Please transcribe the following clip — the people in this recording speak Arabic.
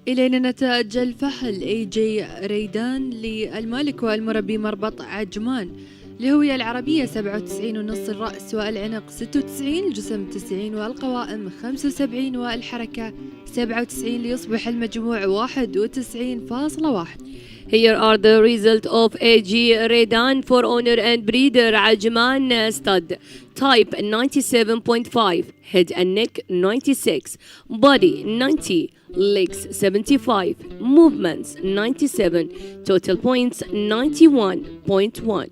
إلينا نتائج الفحل اي جي ريدان للمالك والمربي مربط عجمان. الهوية العربية 97.5، الرأس والعنق 96، الجسم 90 والقوائم 75 والحركة 97 ليصبح المجموع 91.1. Here are the results of AG Redan for owner and breeder Ajman stud. Type 97.5, head and neck 96, body 90, legs 75, movements 97, total points 91.1.